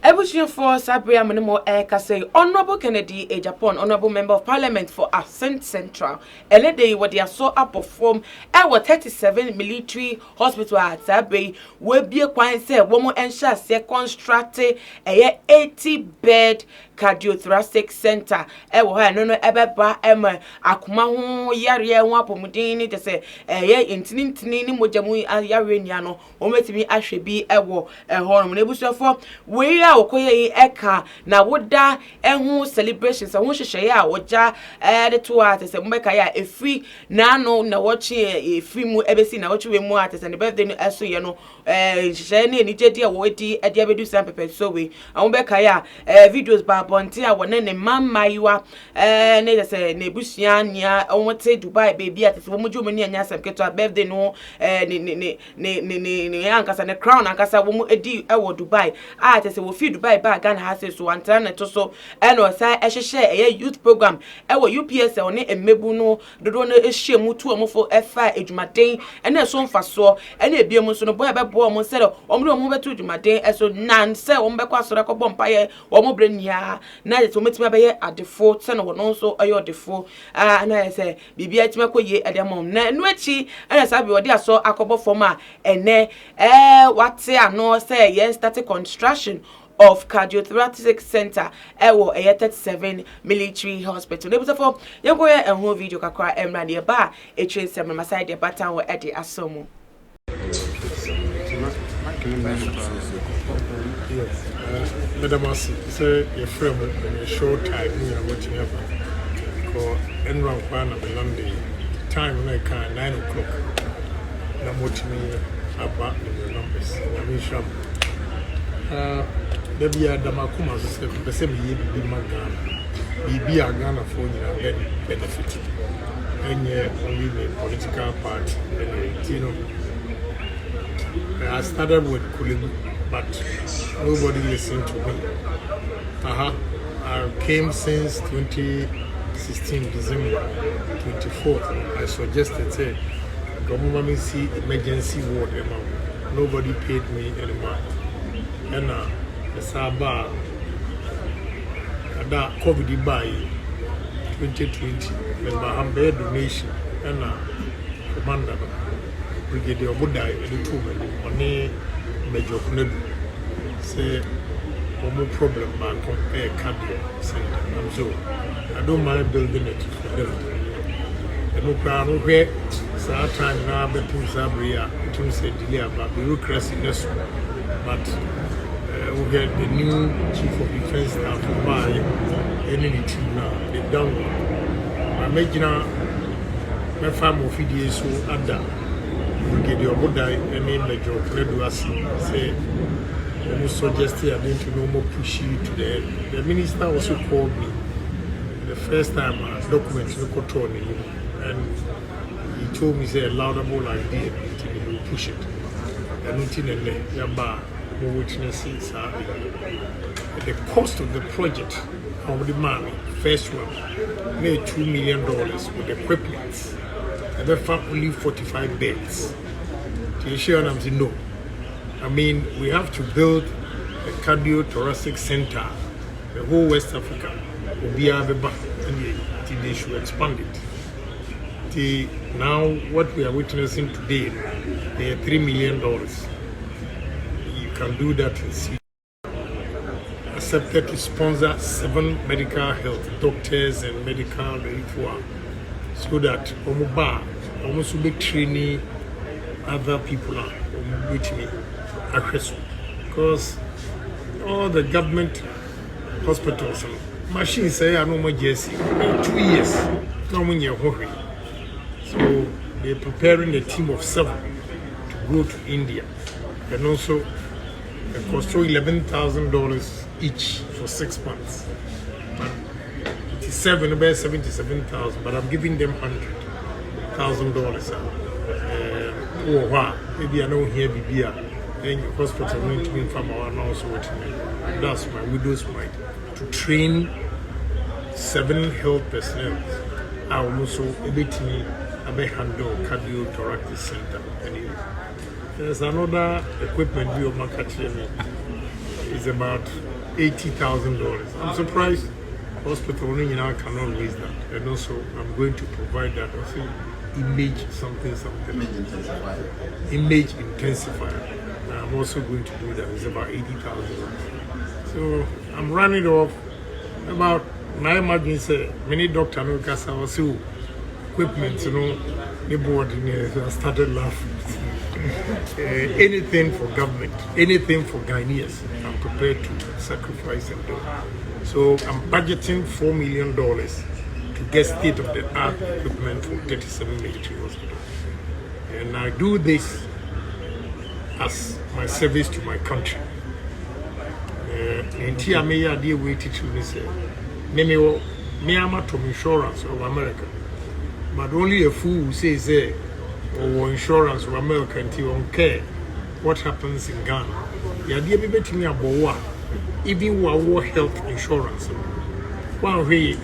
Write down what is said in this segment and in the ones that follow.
Ebushia for Sabria Minimo Kase, Honorable Kennedy Agyapong, Honorable Member of Parliament for Ascent Central. Elede what they are so up perform our 37 military hospital at Sabri will be a quite say woman and shall say constructed a 80-bed cardiothoracic center. Ewo ha no ebeba ema akuma ho yare ho apomudin te se intini ni mojamu yare nia no o metimi ahwe bi ewo ho no ebusofo we a okoye eka na woda ehu celebrations ho hwehwe ya woja de to ate se mbeka ya efri na no na wochi efri mu ebesi na wochi we mu ate se ne birthday no eso ye no hwehwe ne ni jedi a wo di ade abedu san pepe so we mbeka ya videos ba bonti a wona ne mamaiwa ne se ne busia nia onwote Dubai baby ate se wo muju mani anya sam keto birthday no ne ankasa ne crown ankasa wo mu edi e wo Dubai ate se wo fi Dubai ba Ghana ha se so antana ne to so no sai ehhehye youth program e wo UPS one emebu no dodo no ehye mu tu omfo efa edwumaden ene so mfaso ene ebiem so no boy be bo omo se omo betu edwumaden eso nan se omo be kwasoro kobom paye omo brenia na je to metima be ye adefo se no wono so ayo adefo na se bibia tima koye edemom na enu achi ene sabi odi aso akobo forma ene wate ano se ye start construction of cardiothoracic center ewo 37 military hospital. Nebuza for yengo ye enho video kakra emra de ba etwen sem ma side de batan wo ede asomo. Yes. Madam Asi, say your friend a short time you are watching happen. Ko enra kwa na belande time na ka 9 o'clock. Na watching me about the numbers. I mean sham. Maybe I damakuma the same year be Magana. Be a Ghana for you benefit. And yet only the political part and you know. I started with Kulibu, but nobody listened to me. I came since 2016 December 24th. I suggested say government see emergency ward amount. Nobody paid me anymore. And the Saba that COVID by 2020, the Bahambe donation and commander Brigadier Budai and the two men on a major Kunebu say no problem but compare cardio center. And so I don't mind building it for them. And no problem where some time now between Sabria, it say delay about bureaucracy, but we get the new chief of defense staff to buy any team now. They've done one. I imagine my farm of VDA so at that. Brigadier Budai any major Kunedu say almost suggested I need to no more pushy to the end. The minister also called me the first time documents no control him and he told me say a laudable idea he will push it. And until then more witnesses the cost of the project of the money first one made $2 million with equipment and they found only 45 beds. To sure I'm saying no. I mean we have to build a cardiothoracic center the whole West Africa will be able and they should expand it. Now what we are witnessing today they are $3 million. Can do that in C. Accepted to sponsor 7 medical health doctors and medical people so that almost will be training other people with me because all the government hospitals machines say I know my JC 2 years no one year so they're preparing a team of 7 to go to India and also it costs $11,000 each for 6 months. But it is about 77,000. But I'm giving them $100,000. Maybe I know here be then hospital going to be from our also with me. That's my widow's mind to train 7 health personnel are also a bit me a handle cardiothoracic center. Anyway, there's another equipment we are marketing. It's about $80,000. I'm surprised hospital cannot raise that. And also, I'm going to provide that also image something. Image intensifier. I'm also going to do that. It's about $80,000. So I'm running off about. I imagine say many doctor no kasa also equipment, the board in here. So I started laughing. Anything for government, anything for Ghanaians, I'm prepared to sacrifice and do. So I'm budgeting $4 million to get state-of-the-art equipment for 37 military hospitals. And I do this as my service to my country. And here I deal with it to say, me am from insurance of America, but only a fool says or insurance of America until on care what happens in Ghana. The idea be betting me about even war health insurance. One way,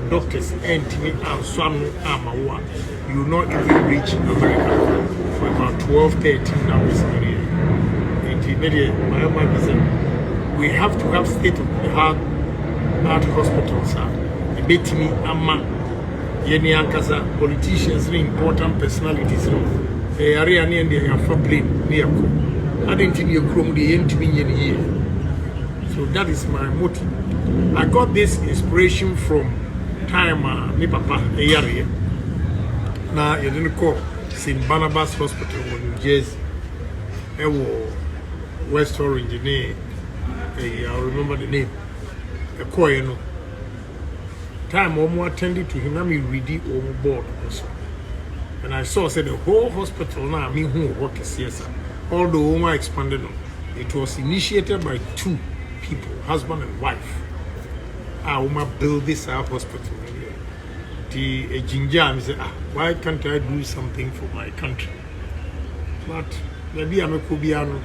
doctors and me and some armor, you will not even reach America for about 12-13 hours a year. My mind is we have to have state-of-the-art hospitals. The betting me Yeni Ankasa, politicians, important personalities, area near the Afabli, near I didn't think you chrome the end to me in here. So that is my motive. I got this inspiration from time, me papa, a year. Now, you didn't call St. Barnabas Hospital in New Jersey. West Orange, I remember the name, a coin. Time Omo attended to him, I'm ready on board also. And I saw said the whole hospital now, me who work is yes, although Omo expanded on. It was initiated by 2 people, husband and wife. Omo build this hospital. The Jinja said, why can't I do something for my country? But maybe I'm a Kubiano.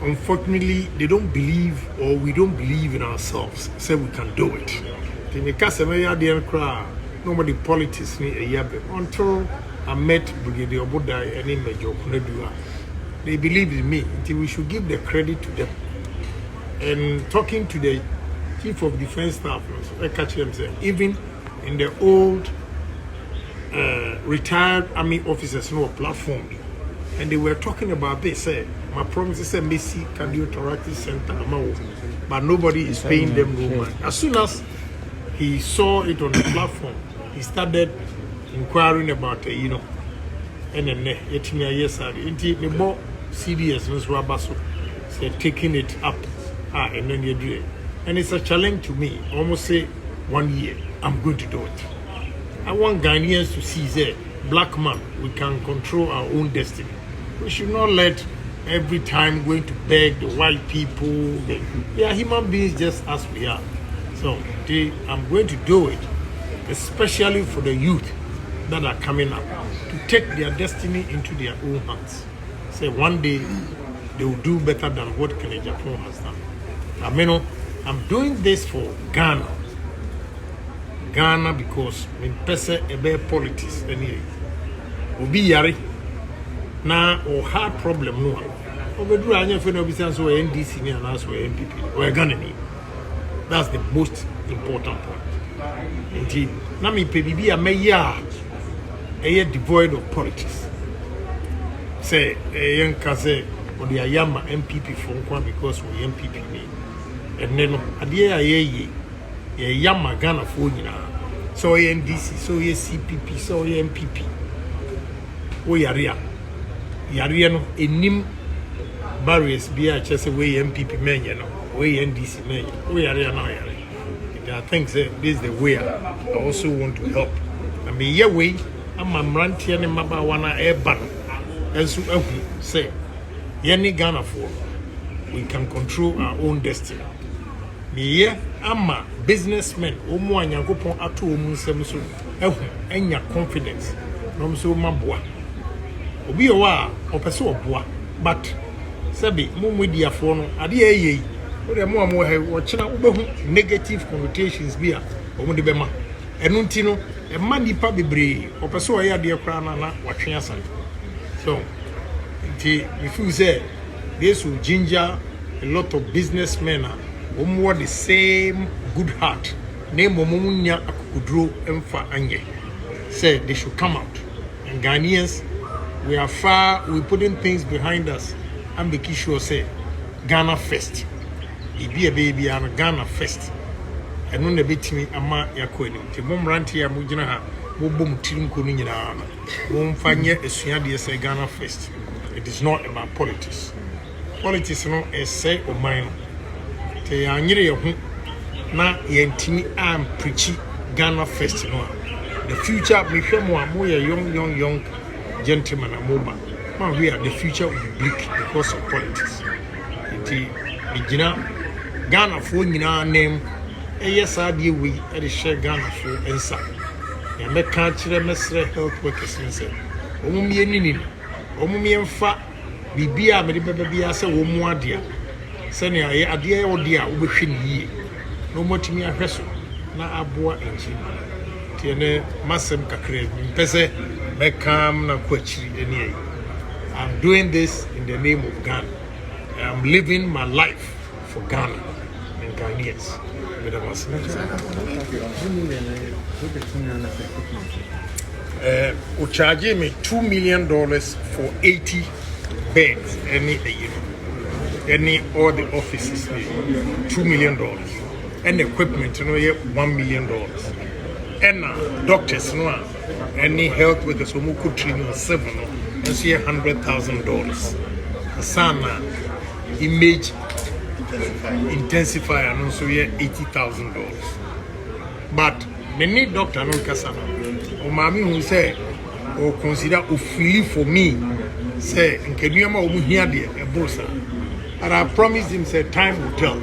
Unfortunately, they don't believe, or we don't believe in ourselves, say we can do it. Nobody politics me a year until I met Brigadier Obudai and Major Kunedua. They believed in me until we should give the credit to them. And talking to the Chief of Defense Staff, I catch them say, even in the old retired army officers no platform. And they were talking about this. My promise is a Messi Cardiothoracic Center, but nobody is paying them no money. As soon as he saw it on the platform, he started inquiring about and then yes, me more serious taking it up, and then you do it. And it's a challenge to me. Almost say 1 year, I'm going to do it. I want Ghanaians to see that black man, we can control our own destiny. We should not let every time going to beg the white people. They are human beings just as we are. So I'm going to do it, especially for the youth that are coming up, to take their destiny into their own hands. Say one day they will do better than what Agyapong has done. I'm doing this for Ghana. Ghana because in person about politics anyway. Obi yari na or hard problem no. Obedru anya fe no bisa so NDC ni and so MPP. We Ghana ni. That's the most important point. Indeed, na me pe bibi ameya eye devoid of politics. Say yen ka say odi ayama MPP for nkwa because we MPP ni. And then ade aye yama Ghana for nyina. So NDC, so CPP, so MPP. O yarea no enim barriers be a chese we MPP men no. We NDC men, we are now. There are things that this is the way I also want to help. I mean, yeah, way I'm a ranty and Maba wana airban. And so, say, Yanni Ghana for we can control our own destiny. Me, yeah, I'm a businessman, Omo and Yakopon Atu Musemso, and your confidence. No, so Mabua. Obi Owa, or Peso Bois, but Sabi, Mum with your phone, Adi. the more watching negative connotations be a de bema. Enu nti no e ma nipa bebre opeso oya de kra na watwe asan. So if you say this will ginger a lot of businessmen who the same good heart name omunya akudro emfa anye say they should come out. And Ghanaians, we are far, we're putting things behind us and making sure say Ghana first. It be a baby and Ghana first. And when the bit me ama yakoni the mom ranti ya mujina ha mo bom tirim ko ni nyina na mo mfanye esuade say Ghana first. It is not about politics. Politics no is say o man te anyire ye ho na yentimi am preach Ghana first no. The future me hwe mo am young gentlemen amoba man we are the future will be bleak because of politics. It igina Ghana for nyina name yes, I deal with a share Ghana for inside. And make country mesre health workers and say, Omumi nini, Omumi and fat, Bibia, Medibia, say, Womuadia. Send a dear or dear, wishing ye. No more to me a vessel, na aboa engine. Tiene Massam Kakre, Pese, Mekam, na Quachi, any. I'm doing this in the name of Ghana. I'm living my life for Ghana and Ghanaians. We charge me $2 million for 80 beds any all the offices $2 million and equipment $1 million and doctors any health workers who could train you 7 and see $100,000 sana image intensifier and also $80,000. But many doctor no kasana. O mami who say or consider freely for me say in Kenyama omu here a bossa. And I promised him say time will tell.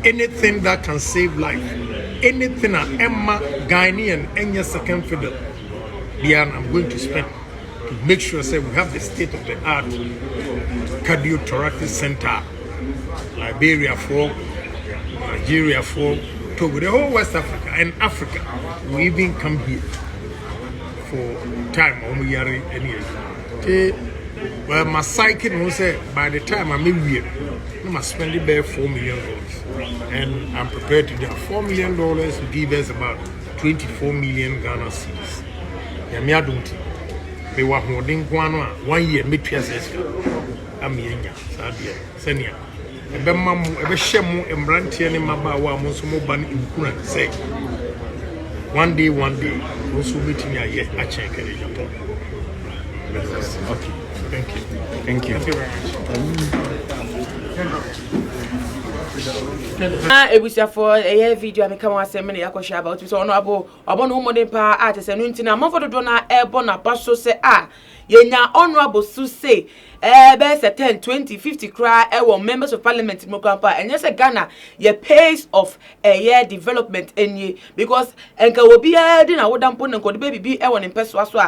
Anything that can save life, anything that Emma Ghanaian and your second fiddle, I'm going to spend to make sure say we have the state of the art cardiothoracic center. Liberia for Nigeria for Togo, the whole West Africa and Africa will even come here for time on Yari anyway. Well, my psychic will say by the time I'm in here, I must spend it there $4 million. And I'm prepared to do $4 million to give us about 24 million Ghana cedis. Yamia don't be what more than 1 year, mid I'm Yenya, Sadia, Senia. Ebe mamu ebe shemu embrantie ni mabawa amonso mo ban imkuna say one day also meeting ya a check in Japan. Okay, thank you very much. Ebusia for a video I come was many akosha about so honorable obono modern pa artist and ntina amfo do na ebo na paso say yenya honorable su say best 10 20 50 cry members of parliament mo kampa and yes Ghana ye pace of a year development any because enka obi adi na wodampo nko de baby bi won impeso so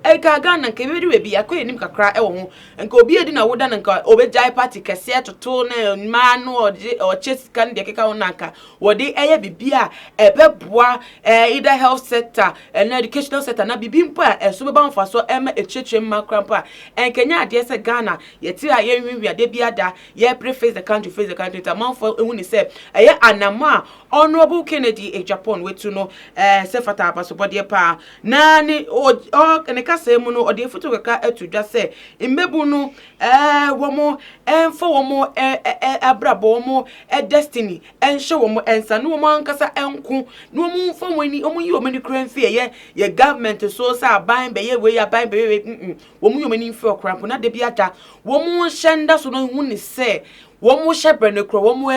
enka Ghana nka be bi akoye nim kakra ho enka obi adi na woda nka obejai party kese toto na man or chase kan de keka wonanka wodi bibia ebeboa either health sector and educational sector na bibi mpo so be ban fa so echechwe makrampa enkenya ade se Ghana yeti a ye hwi ade biada ye preface the country ta man for ehuni se anama honorable Kennedy Agyapong wetu no se fata abaso bode pa na ni o ne kasa mu no ode foto keka atudwa se imbebu no womo enfo womo abrabo womo destiny enhye womo ensa no womo ankasa enku no womo mfo mani womo yi womo ni kranfie ye government so sa ban be ye we ya ban be we womo yi womo ni mfo krampo na de biada womo hyenda so no hu ni se womo hyebre ne kro womo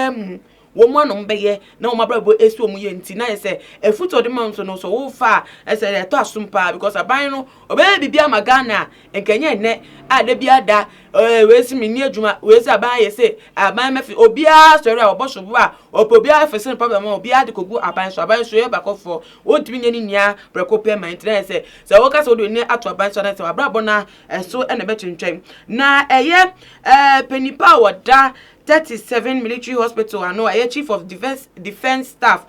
womo no mbeye na womo abrabo esi womo ye nti na ye se efuto de man so no so wo fa ese to asumpa because aban no obe bibia magana enkenye ne ade biada we si mini adwuma we si aban ye se aban mefi obia sori a oboso bu a opobia fese problem obia de kogu aban so ye bakofo wotimi nyani nia breko payment na se wo ka so do ni ato aban so na se abrabo na so ene betwentwen na eye penipa woda 37 military hospital ano a chief of defense staff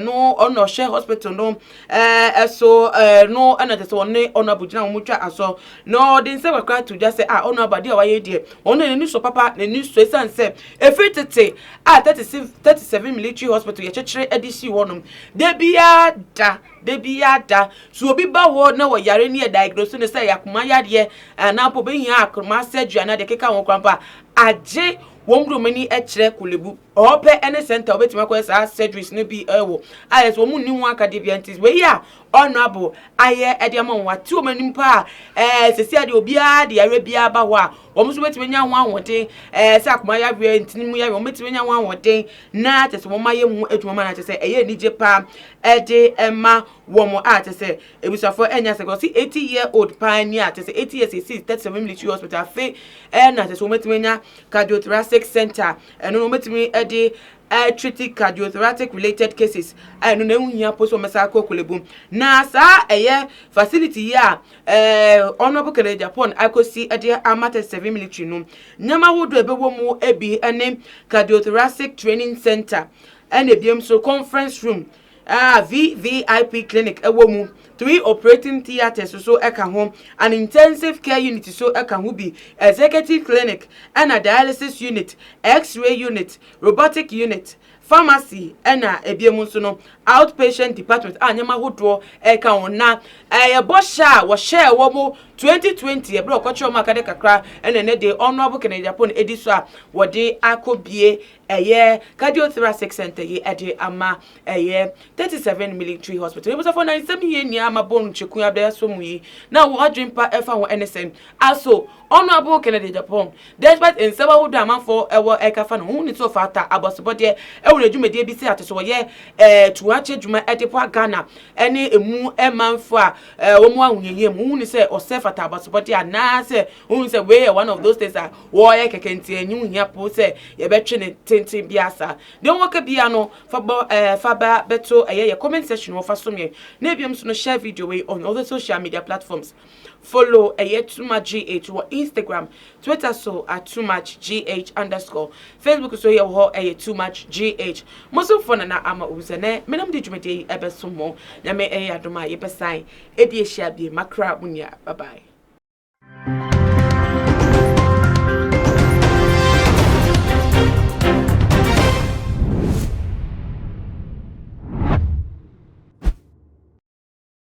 no ono share hospital no so no ana te so ne ono abugina mo twa aso no den se wakra to just say ono abade a waye die ono ne so papa ne so esan se efitete 37 military hospital ye chekere edisi wonom de bia da so obi ba wo na wo yare ne diagnose ne say yakoma yade na po be hia akoma surgery na de keka won kwampa aje womru mani ekire kulebu ope ene center obetima ko sa surgeries ne bi ewo ayes wo mu ni ho aka de biantis we ya honorable aye ede ma wa ti o manim pa sesi ade obi a de yare bia ba ho a wo mu so betima nya ho anwoden sa akoma ya bia ntinimu ya wo betima nya ho anwoden na tese mo maye mu adwuma ma na tese eye nije pa ede ema wo mo a tese ebusafo enya se go si 80-year-old pioneer tese 80 years is 37 military hospital fe na tese wo betima nya cardiothoracic center eno no betima ede treating cardiothoracic related cases no na ehia poso mesa kokolebum na sa eye facility ya honorable kele Japan akosi ede amata 7 military no nyama wodo ebewo mu ebi ene cardiothoracic training center and ebiem so conference room VVIP clinic ewo mu 3 operating theaters so eka ho an intensive care unit so eka ho bi executive clinic and a dialysis unit x-ray unit robotic unit pharmacy ena ebiem so no outpatient department anyama hodo eka ho na bosha wo share wo mo 2020 ebro kwacho makade kakra ene ne de honorable Kennedy Japan ediso a wo de akobie cardiothoracic center ye ede ama 37 military hospital e bosafo na nsem ye ni ama bonu cheku abda so mu yi na wo adwempa efa ho NSM aso honorable Kennedy Japan despite nseba hodo amanfo ewo ekafa no hu ni so fata abosebode e wure dwumede bi se ateso ye tuache dwuma ede po Ghana ene emu emanfo a wo mu ahunye mu hu ni se osefata abosebode ana se hu ni se we one of those things wo ye kekenti anyu hia po se ye betwe ne tintin biasa de wonka bia no faba beto ye comment section wo fa so me na biom so no share video we on other social media platforms follow too much gh or Instagram Twitter so at too much gh_, Facebook so ye too much gh moso fona na ama uzene menam de dwumede ebeso mo na me adoma ye besan edi ehia bi makra bunya bye bye.